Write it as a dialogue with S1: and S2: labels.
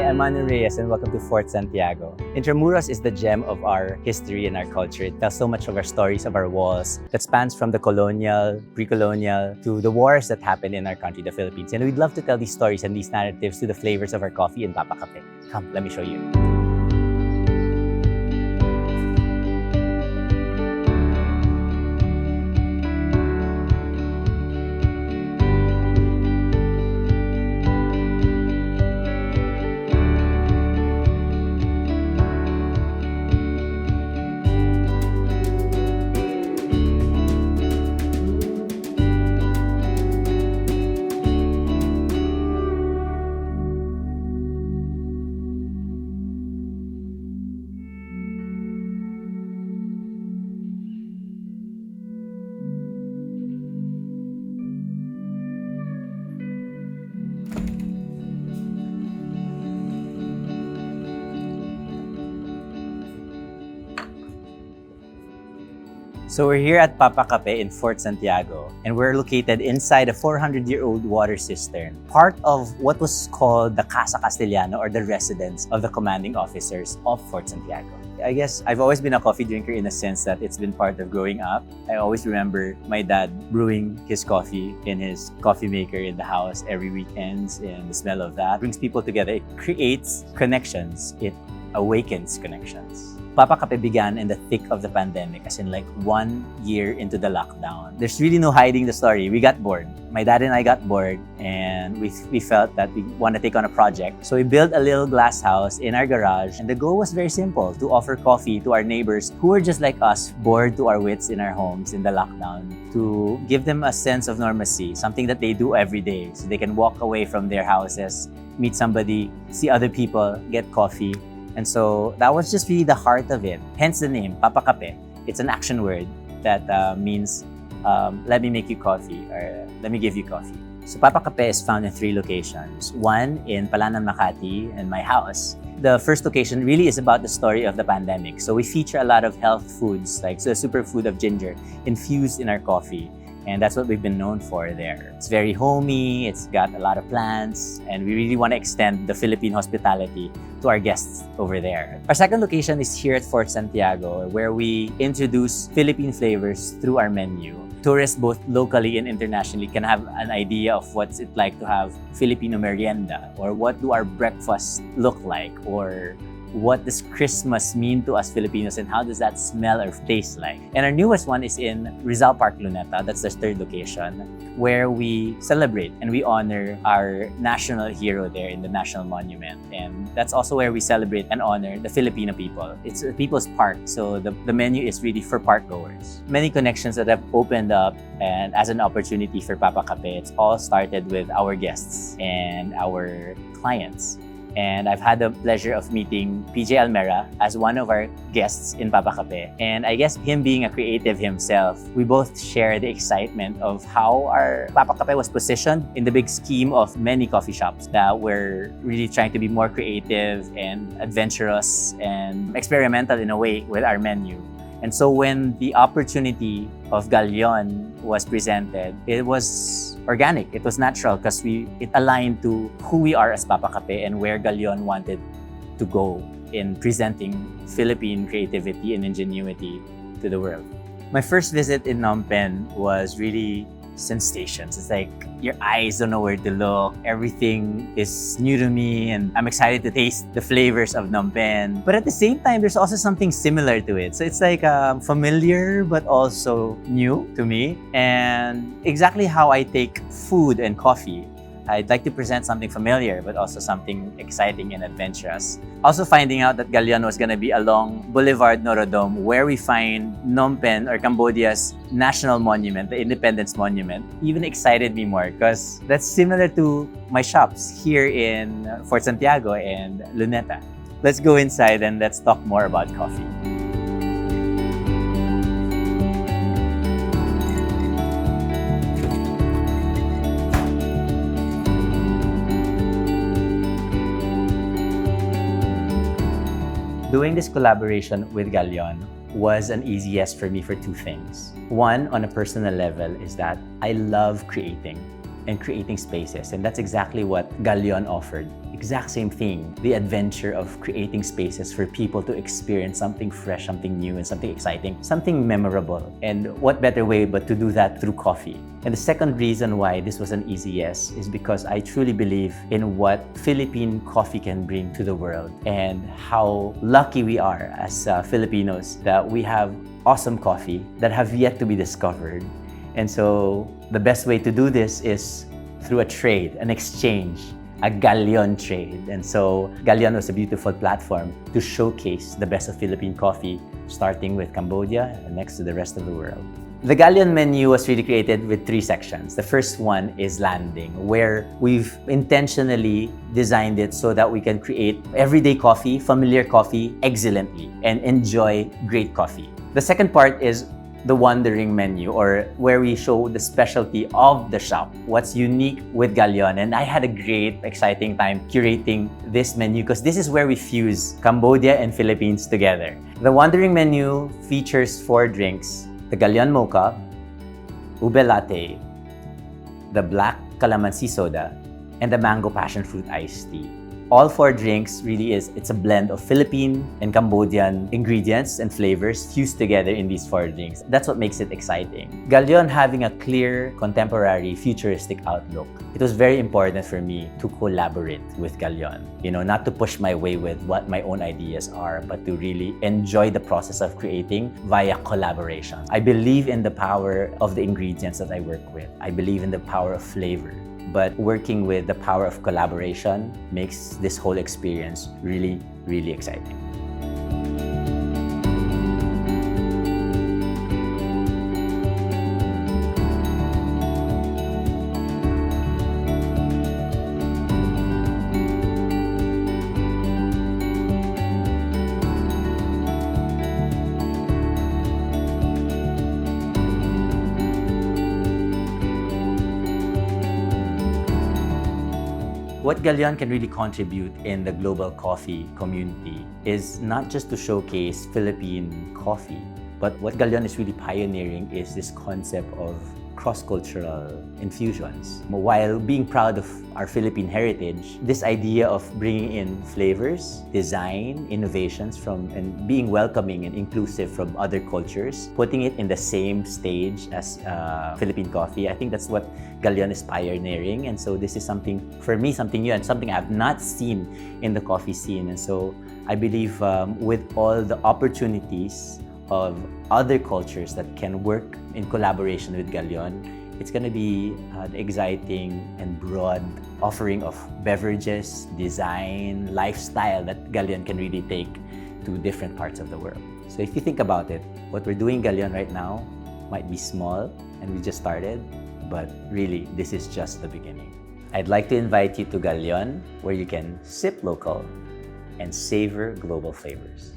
S1: I'm Manu Reyes and welcome to Fort Santiago. Intramuros is the gem of our history and our culture. It tells so much of our stories of our walls that spans from the colonial, pre-colonial, to the wars that happened in our country, the Philippines. And we'd love to tell these stories and these narratives to the flavors of our coffee and papakape. Come, let me show you. So we're here at Papakape in Fort Santiago, and we're located inside a 400-year-old water cistern, part of what was called the Casa Castellano, or the residence of the commanding officers of Fort Santiago. I guess I've always been a coffee drinker in the sense that it's been part of growing up. I always remember my dad brewing his coffee in his coffee maker in the house every weekends, and the smell of that brings people together. It creates connections. It awakens connections. Papakape began in the thick of the pandemic, as in like 1 year into the lockdown. There's really no hiding the story. We got bored. My dad and I got bored, and we felt that we want to take on a project. So we built a little glass house in our garage, and the goal was very simple: to offer coffee to our neighbors who were just like us, bored to our wits in our homes in the lockdown, to give them a sense of normalcy, something that they do every day, so they can walk away from their houses, meet somebody, see other people, get coffee. And so that was just really the heart of it. Hence the name, Papakape. It's an action word that means let me make you coffee, or let me give you coffee. So Papakape is found in 3 locations. One in Palanan, Makati, in my house. The first location really is about the story of the pandemic. So we feature a lot of health foods, like the superfood of ginger, infused in our coffee. And that's what we've been known for there. It's very homey, it's got a lot of plants, and we really want to extend the Philippine hospitality to our guests over there. Our second location is here at Fort Santiago, where we introduce Philippine flavors through our menu. Tourists both locally and internationally can have an idea of what's it like to have Filipino merienda, or what do our breakfasts look like, or what does Christmas mean to us Filipinos, and how does that smell or taste like. And our newest one is in Rizal Park, Luneta. That's the 3rd location, where we celebrate and we honor our national hero there in the National Monument. And that's also where we celebrate and honor the Filipino people. It's a people's park, so the menu is really for park goers. Many connections that have opened up, and as an opportunity for Papakape, it's all started with our guests and our clients. And I've had the pleasure of meeting PJ Almera as one of our guests in Papakape. And I guess him being a creative himself, we both share the excitement of how our Papakape was positioned in the big scheme of many coffee shops that were really trying to be more creative and adventurous and experimental in a way with our menu. And so when the opportunity of Galyon was presented, it was organic, it was natural, because it aligned to who we are as Papakape and where Galyon wanted to go in presenting Philippine creativity and ingenuity to the world. My first visit in Phnom Penh was really sensations. It's like your eyes don't know where to look. Everything is new to me, and I'm excited to taste the flavors of Phnom Penh. But at the same time, there's also something similar to it. So it's like familiar but also new to me, and exactly how I take food and coffee. I'd like to present something familiar, but also something exciting and adventurous. Also finding out that Galyon was going to be along Boulevard Norodom, where we find Phnom Penh, or Cambodia's national monument, the Independence Monument, even excited me more, because that's similar to my shops here in Fort Santiago and Luneta. Let's go inside and let's talk more about coffee. Doing this collaboration with Galyon was an easy yes for me for 2 things. One, on a personal level, is that I love creating. and creating spaces. And that's exactly what Galyon offered. Exact same thing, the adventure of creating spaces for people to experience something fresh, something new, and something exciting, something memorable. And what better way but to do that through coffee? And the second reason why this was an easy yes is because I truly believe in what Philippine coffee can bring to the world and how lucky we are as Filipinos that we have awesome coffee that have yet to be discovered. And so the best way to do this is through a trade, an exchange, a Galyon trade. And so Galyon was a beautiful platform to showcase the best of Philippine coffee, starting with Cambodia and next to the rest of the world. The Galyon menu was really created with 3 sections. The first one is landing, where we've intentionally designed it so that we can create everyday coffee, familiar coffee, excellently, and enjoy great coffee. The second part is the wandering menu, or where we show the specialty of the shop, what's unique with Galyon. And I had a great, exciting time curating this menu because this is where we fuse Cambodia and Philippines together. The wandering menu features 4 drinks: the Galyon Mocha, Ube Latte, the Black Calamansi Soda, and the Mango Passion Fruit Iced Tea. All 4 drinks really it's a blend of Philippine and Cambodian ingredients and flavors fused together in these 4 drinks. That's what makes it exciting. Galyon having a clear, contemporary, futuristic outlook. It was very important for me to collaborate with Galyon. Not to push my way with what my own ideas are, but to really enjoy the process of creating via collaboration. I believe in the power of the ingredients that I work with. I believe in the power of flavor. But working with the power of collaboration makes this whole experience really, really exciting. What Galyon can really contribute in the global coffee community is not just to showcase Philippine coffee, but what Galyon is really pioneering is this concept of cross-cultural infusions. While being proud of our Philippine heritage, this idea of bringing in flavors, design, innovations and being welcoming and inclusive from other cultures, putting it in the same stage as Philippine coffee, I think that's what Galyon is pioneering. And so this is something, for me, something new and something I've not seen in the coffee scene. And so I believe with all the opportunities of other cultures that can work in collaboration with Galyon, it's going to be an exciting and broad offering of beverages, design, lifestyle that Galyon can really take to different parts of the world. So if you think about it, what we're doing Galyon right now might be small and we just started, but really this is just the beginning. I'd like to invite you to Galyon, where you can sip local and savor global flavors.